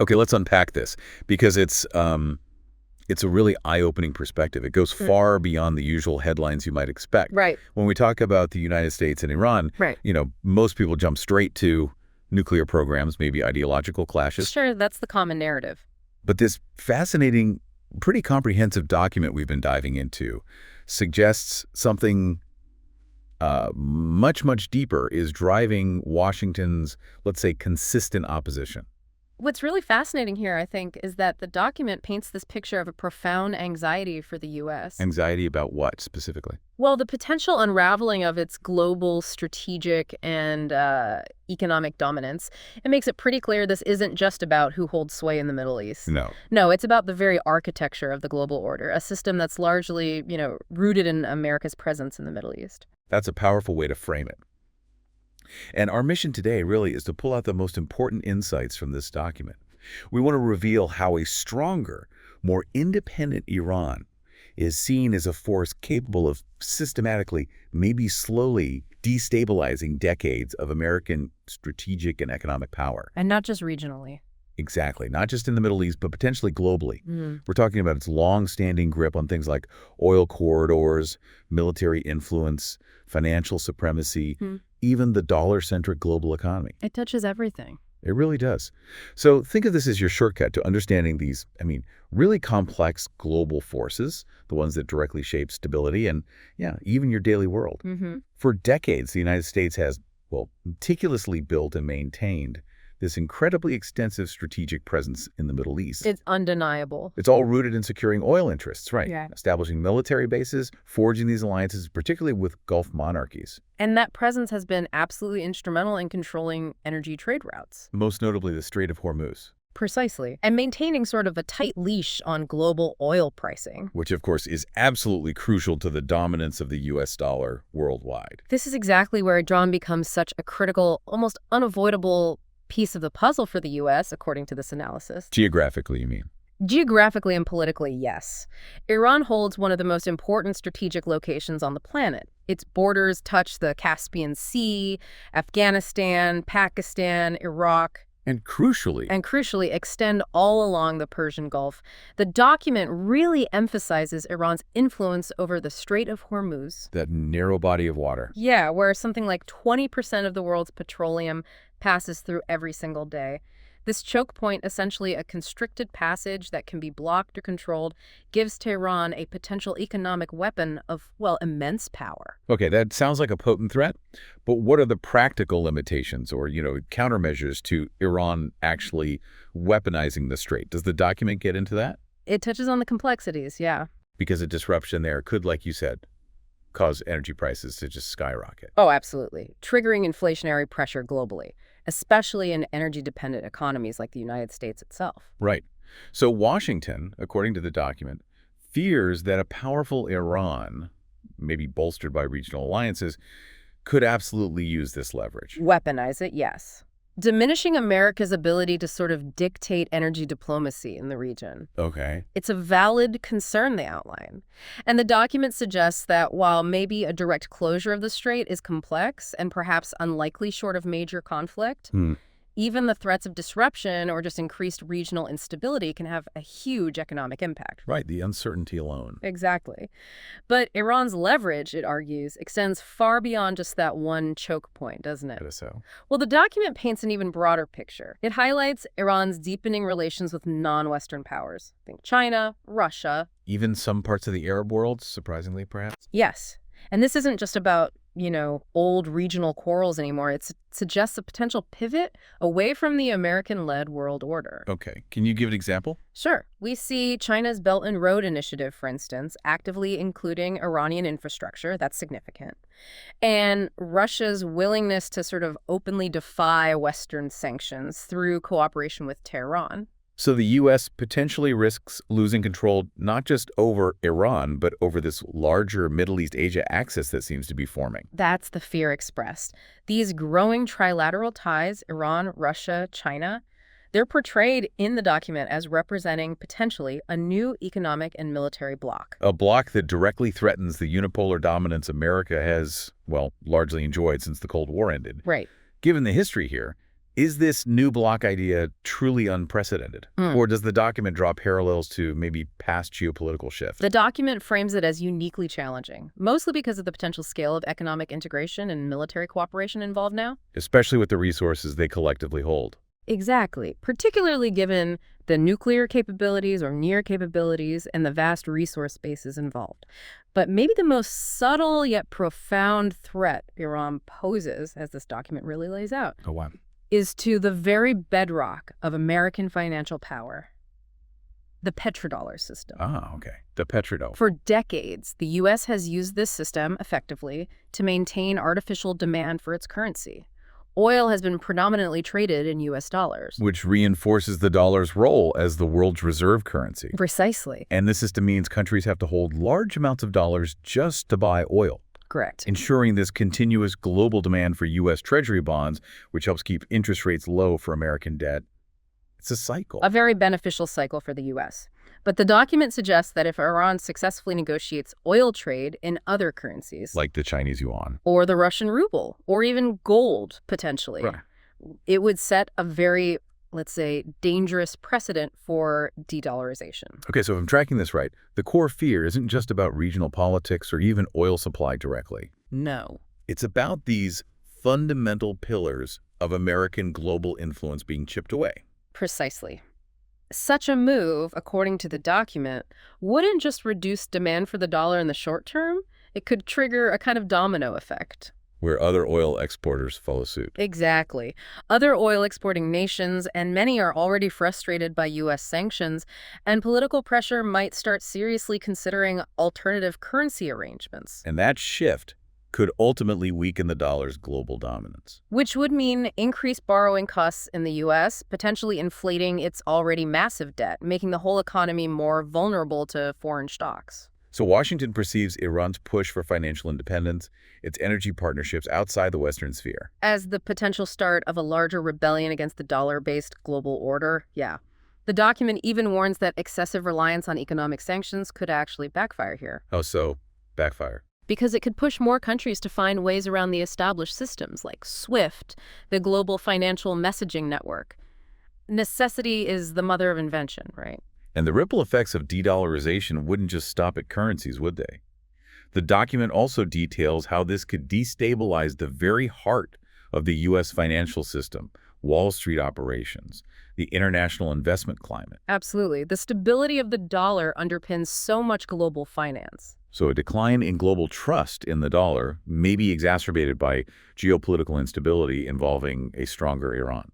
Okay, let's unpack this because it's a really eye-opening perspective. It goes far beyond the usual headlines you might expect. Right. When we talk about the United States and Iran, Right. Most people jump straight to nuclear programs, maybe ideological clashes. Sure, that's the common narrative. But this fascinating, pretty comprehensive document we've been diving into suggests something much, much deeper is driving Washington's, let's say, consistent opposition. What's really fascinating here, I think, is that the document paints this picture of a profound anxiety for the U.S. Anxiety about what, specifically? Well, the potential unraveling of its global strategic and economic dominance. It makes it pretty clear this isn't just about who holds sway in the Middle East. No, it's about the very architecture of the global order, a system that's largely, rooted in America's presence in the Middle East. That's a powerful way to frame it. And our mission today really is to pull out the most important insights from this document. We want to reveal how a stronger, more independent Iran is seen as a force capable of systematically, maybe slowly, destabilizing decades of American strategic and economic power. And not just regionally. Exactly. Not just in the Middle East, but potentially globally. We're talking about its long-standing grip on things like oil corridors, military influence, financial supremacy, even the dollar-centric global economy. It touches everything. It really does. So think of this as your shortcut to understanding these, really complex global forces, the ones that directly shape stability and, even your daily world. For decades, the United States has, meticulously built and maintained this incredibly extensive strategic presence in the Middle East. It's undeniable. It's all rooted in securing oil interests, right? Yeah. Establishing military bases, forging these alliances, particularly with Gulf monarchies. And that presence has been absolutely instrumental in controlling energy trade routes. Most notably the Strait of Hormuz. Precisely. And maintaining sort of a tight leash on global oil pricing. Which, of course, is absolutely crucial to the dominance of the U.S. dollar worldwide. This is exactly where Iran becomes such a critical, almost unavoidable piece of the puzzle for the U.S., according to this analysis. Geographically, you mean? Geographically and politically, yes. Iran holds one of the most important strategic locations on the planet. Its borders touch the Caspian Sea, Afghanistan, Pakistan, Iraq. And crucially extend all along the Persian Gulf. The document really emphasizes Iran's influence over the Strait of Hormuz. That narrow body of water. Yeah, where something like 20% of the world's petroleum passes through every single day. This choke point, essentially a constricted passage that can be blocked or controlled, gives Tehran a potential economic weapon of, immense power. Okay, that sounds like a potent threat, but what are the practical limitations or, countermeasures to Iran actually weaponizing the strait? Does the document get into that? It touches on the complexities, yeah. Because a disruption there could, like you said, cause energy prices to just skyrocket. Oh, absolutely. Triggering inflationary pressure globally, especially in energy-dependent economies like the United States itself. Right. So Washington, according to the document, fears that a powerful Iran, maybe bolstered by regional alliances, could absolutely use this leverage. Weaponize it, yes. Diminishing America's ability to sort of dictate energy diplomacy in the region. Okay. It's a valid concern they outline. And the document suggests that while maybe a direct closure of the strait is complex and perhaps unlikely short of major conflict, even the threats of disruption or just increased regional instability can have a huge economic impact. Right, the uncertainty alone. Exactly. But Iran's leverage, it argues, extends far beyond just that one choke point, doesn't it? That is so. Well, the document paints an even broader picture. It highlights Iran's deepening relations with non-Western powers. Think China, Russia. Even some parts of the Arab world, surprisingly, perhaps? Yes. And this isn't just about, old regional quarrels anymore. It suggests a potential pivot away from the American-led world order. Okay. Can you give an example? Sure. We see China's Belt and Road Initiative, for instance, actively including Iranian infrastructure. That's significant. And Russia's willingness to sort of openly defy Western sanctions through cooperation with Tehran. So the U.S. potentially risks losing control not just over Iran, but over this larger Middle East-Asia axis that seems to be forming. That's the fear expressed. These growing trilateral ties, Iran, Russia, China, they're portrayed in the document as representing potentially a new economic and military bloc. A bloc that directly threatens the unipolar dominance America has, largely enjoyed since the Cold War ended. Right. Given the history here, Is this new bloc idea truly unprecedented? Or does the document draw parallels to maybe past geopolitical shifts? The document frames it as uniquely challenging, mostly because of the potential scale of economic integration and military cooperation involved now. Especially with the resources they collectively hold. Exactly, particularly given the nuclear capabilities or near capabilities and the vast resource bases involved. But maybe the most subtle yet profound threat Iran poses, as this document really lays out, Oh, wow. is to the very bedrock of American financial power, the petrodollar system. Ah, okay. The petrodollar. For decades, the U.S. has used this system effectively to maintain artificial demand for its currency. Oil has been predominantly traded in U.S. dollars. Which reinforces the dollar's role as the world's reserve currency. Precisely. And this system means countries have to hold large amounts of dollars just to buy oil. Correct. Ensuring this continuous global demand for U.S. Treasury bonds, which helps keep interest rates low for American debt. It's a cycle. A very beneficial cycle for the U.S. But the document suggests that if Iran successfully negotiates oil trade in other currencies, like the Chinese yuan, or the Russian ruble, or even gold, potentially, right, it would set a very, let's say, dangerous precedent for de-dollarization. Okay, so if I'm tracking this right, the core fear isn't just about regional politics or even oil supply directly. No. It's about these fundamental pillars of American global influence being chipped away. Precisely. Such a move, according to the document, wouldn't just reduce demand for the dollar in the short term. It could trigger a kind of domino effect. Where other oil exporters follow suit. Exactly. Other oil-exporting nations, and many are already frustrated by U.S. sanctions, and political pressure might start seriously considering alternative currency arrangements. And that shift could ultimately weaken the dollar's global dominance. Which would mean increased borrowing costs in the U.S., potentially inflating its already massive debt, making the whole economy more vulnerable to foreign shocks. So Washington perceives Iran's push for financial independence, its energy partnerships outside the Western sphere, as the potential start of a larger rebellion against the dollar-based global order. Yeah. The document even warns that excessive reliance on economic sanctions could actually backfire here. Oh, so backfire. Because it could push more countries to find ways around the established systems like SWIFT, the global financial messaging network. Necessity is the mother of invention, right? And the ripple effects of de-dollarization wouldn't just stop at currencies, would they? The document also details how this could destabilize the very heart of the U.S. financial system, Wall Street operations, the international investment climate. Absolutely. The stability of the dollar underpins so much global finance. So a decline in global trust in the dollar may be exacerbated by geopolitical instability involving a stronger Iran.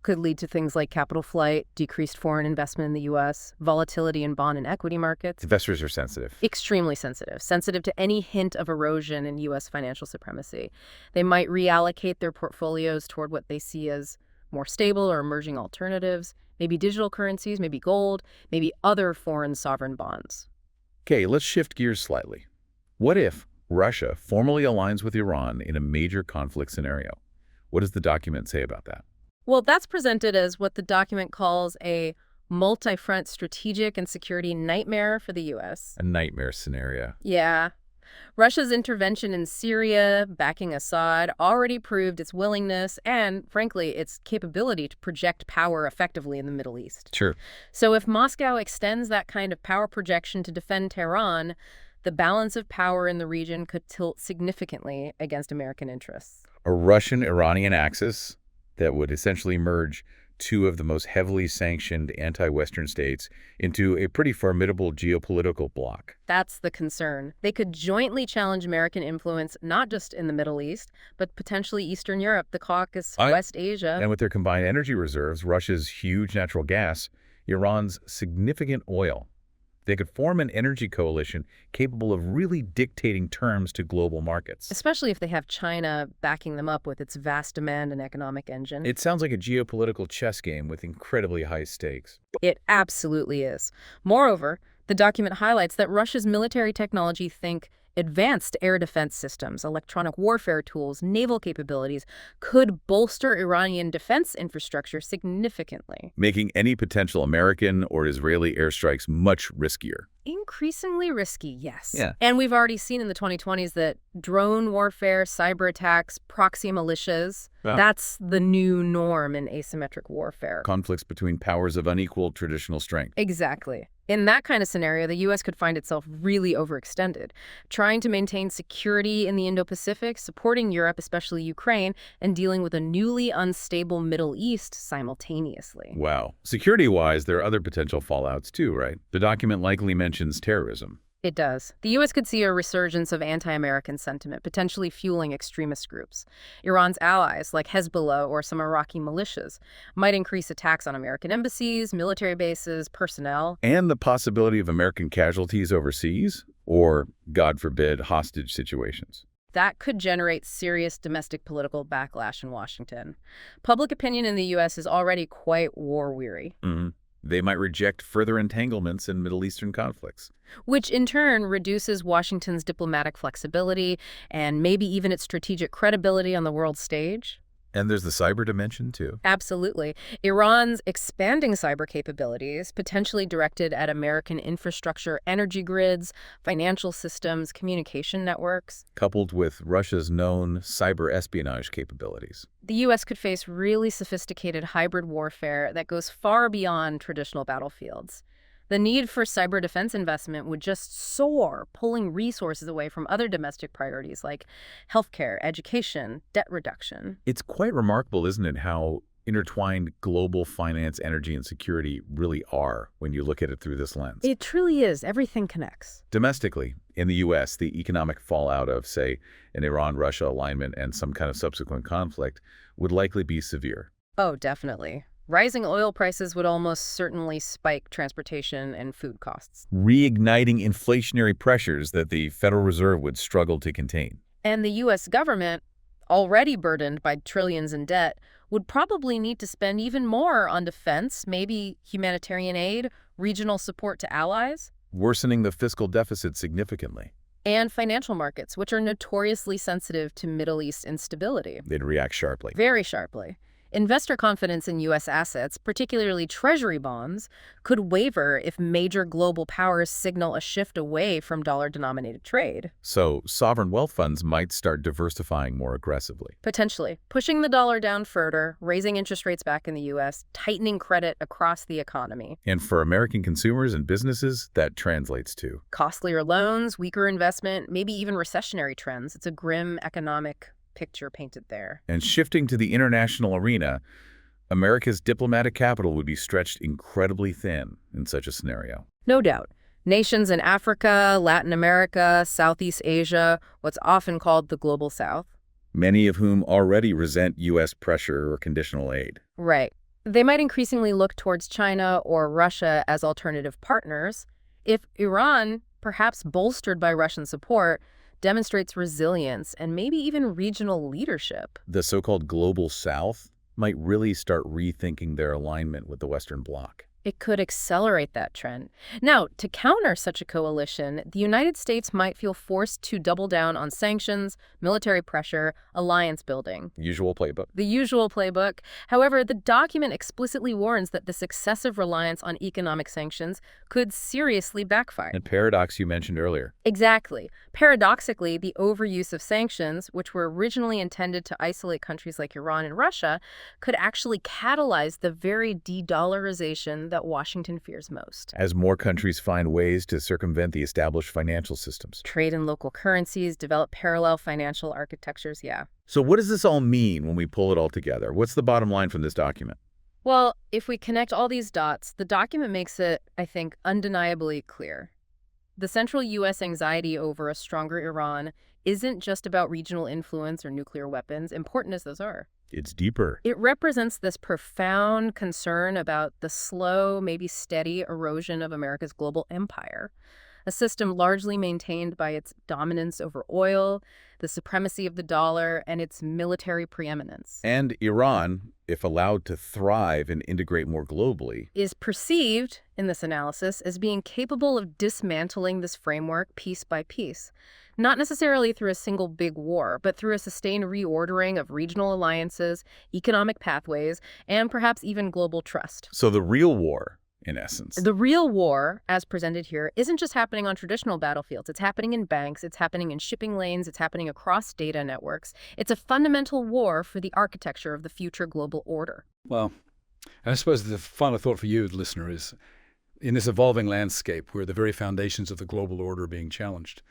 Could lead to things like capital flight, decreased foreign investment in the U.S., volatility in bond and equity markets. Investors are sensitive. Extremely sensitive to any hint of erosion in U.S. financial supremacy. They might reallocate their portfolios toward what they see as more stable or emerging alternatives, maybe digital currencies, maybe gold, maybe other foreign sovereign bonds. Okay, let's shift gears slightly. What if Russia formally aligns with Iran in a major conflict scenario? What does the document say about that? Well, that's presented as what the document calls a multi-front strategic and security nightmare for the U.S. A nightmare scenario. Yeah. Russia's intervention in Syria, backing Assad, already proved its willingness and, frankly, its capability to project power effectively in the Middle East. Sure. So if Moscow extends that kind of power projection to defend Tehran, the balance of power in the region could tilt significantly against American interests. A Russian-Iranian axis that would essentially merge two of the most heavily sanctioned anti-Western states into a pretty formidable geopolitical bloc. That's the concern. They could jointly challenge American influence not just in the Middle East, but potentially Eastern Europe, the Caucasus, West Asia. And with their combined energy reserves, Russia's huge natural gas, Iran's significant oil, they could form an energy coalition capable of really dictating terms to global markets. Especially if they have China backing them up with its vast demand and economic engine. It sounds like a geopolitical chess game with incredibly high stakes. It absolutely is. Moreover, the document highlights that Russia's military technology advanced air defense systems, electronic warfare tools, naval capabilities could bolster Iranian defense infrastructure significantly. Making any potential American or Israeli airstrikes much riskier. Increasingly risky, yes. Yeah. And we've already seen in the 2020s that drone warfare, cyber attacks, proxy militias, that's the new norm in asymmetric warfare. Conflicts between powers of unequal traditional strength. Exactly. In that kind of scenario, the U.S. could find itself really overextended, trying to maintain security in the Indo-Pacific, supporting Europe, especially Ukraine, and dealing with a newly unstable Middle East simultaneously. Wow. Security-wise, there are other potential fallouts too, right? The document likely mentions terrorism. It does. The U.S. could see a resurgence of anti-American sentiment, potentially fueling extremist groups. Iran's allies, like Hezbollah or some Iraqi militias, might increase attacks on American embassies, military bases, personnel. And the possibility of American casualties overseas, or, God forbid, hostage situations. That could generate serious domestic political backlash in Washington. Public opinion in the U.S. is already quite war-weary. They might reject further entanglements in Middle Eastern conflicts. Which in turn reduces Washington's diplomatic flexibility and maybe even its strategic credibility on the world stage. And there's the cyber dimension, too. Absolutely. Iran's expanding cyber capabilities, potentially directed at American infrastructure, energy grids, financial systems, communication networks. Coupled with Russia's known cyber espionage capabilities. The U.S. could face really sophisticated hybrid warfare that goes far beyond traditional battlefields. The need for cyber defense investment would just soar, pulling resources away from other domestic priorities like healthcare, education, debt reduction. It's quite remarkable, isn't it, how intertwined global finance, energy, and security really are when you look at it through this lens. It truly is. Everything connects. Domestically, in the U.S., the economic fallout of, say, an Iran-Russia alignment and some kind of subsequent conflict would likely be severe. Oh, definitely. Rising oil prices would almost certainly spike transportation and food costs. Reigniting inflationary pressures that the Federal Reserve would struggle to contain. And the U.S. government, already burdened by trillions in debt, would probably need to spend even more on defense, maybe humanitarian aid, regional support to allies. Worsening the fiscal deficit significantly. And financial markets, which are notoriously sensitive to Middle East instability. They'd react sharply. Very sharply. Investor confidence in U.S. assets, particularly Treasury bonds, could waver if major global powers signal a shift away from dollar-denominated trade. So sovereign wealth funds might start diversifying more aggressively. Potentially. Pushing the dollar down further, raising interest rates back in the U.S., tightening credit across the economy. And for American consumers and businesses, that translates to costlier loans, weaker investment, maybe even recessionary trends. It's a grim economic picture painted there. And shifting to the international arena, America's diplomatic capital would be stretched incredibly thin in such a scenario. No doubt. Nations in Africa, Latin America, Southeast Asia, what's often called the Global South. Many of whom already resent U.S. pressure or conditional aid. Right. They might increasingly look towards China or Russia as alternative partners. If Iran, perhaps bolstered by Russian support, demonstrates resilience and maybe even regional leadership. The so-called Global South might really start rethinking their alignment with the Western Bloc. It could accelerate that trend. Now, to counter such a coalition, the United States might feel forced to double down on sanctions, military pressure, alliance building. Usual playbook. The usual playbook. However, the document explicitly warns that this excessive reliance on economic sanctions could seriously backfire. And paradox you mentioned earlier. Exactly. Paradoxically, the overuse of sanctions, which were originally intended to isolate countries like Iran and Russia, could actually catalyze the very de-dollarization that Washington fears most. As more countries find ways to circumvent the established financial systems. Trade in local currencies, develop parallel financial architectures, yeah. So what does this all mean when we pull it all together? What's the bottom line from this document? Well, if we connect all these dots, the document makes it, I think, undeniably clear. The central U.S. anxiety over a stronger Iran isn't just about regional influence or nuclear weapons, important as those are. It's deeper. It represents this profound concern about the slow, maybe steady erosion of America's global empire, a system largely maintained by its dominance over oil, the supremacy of the dollar, and its military preeminence. And Iran, if allowed to thrive and integrate more globally, is perceived, in this analysis, as being capable of dismantling this framework piece by piece. Not necessarily through a single big war, but through a sustained reordering of regional alliances, economic pathways, and perhaps even global trust. So the real war in essence. The real war, as presented here, isn't just happening on traditional battlefields. It's happening in banks, it's happening in shipping lanes, it's happening across data networks. It's a fundamental war for the architecture of the future global order. Well, I suppose the final thought for you, listener, is in this evolving landscape where the very foundations of the global order are being challenged,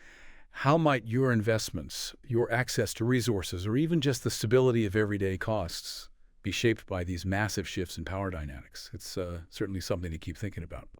how might your investments, your access to resources, or even just the stability of everyday costs be shaped by these massive shifts in power dynamics? It's certainly something to keep thinking about.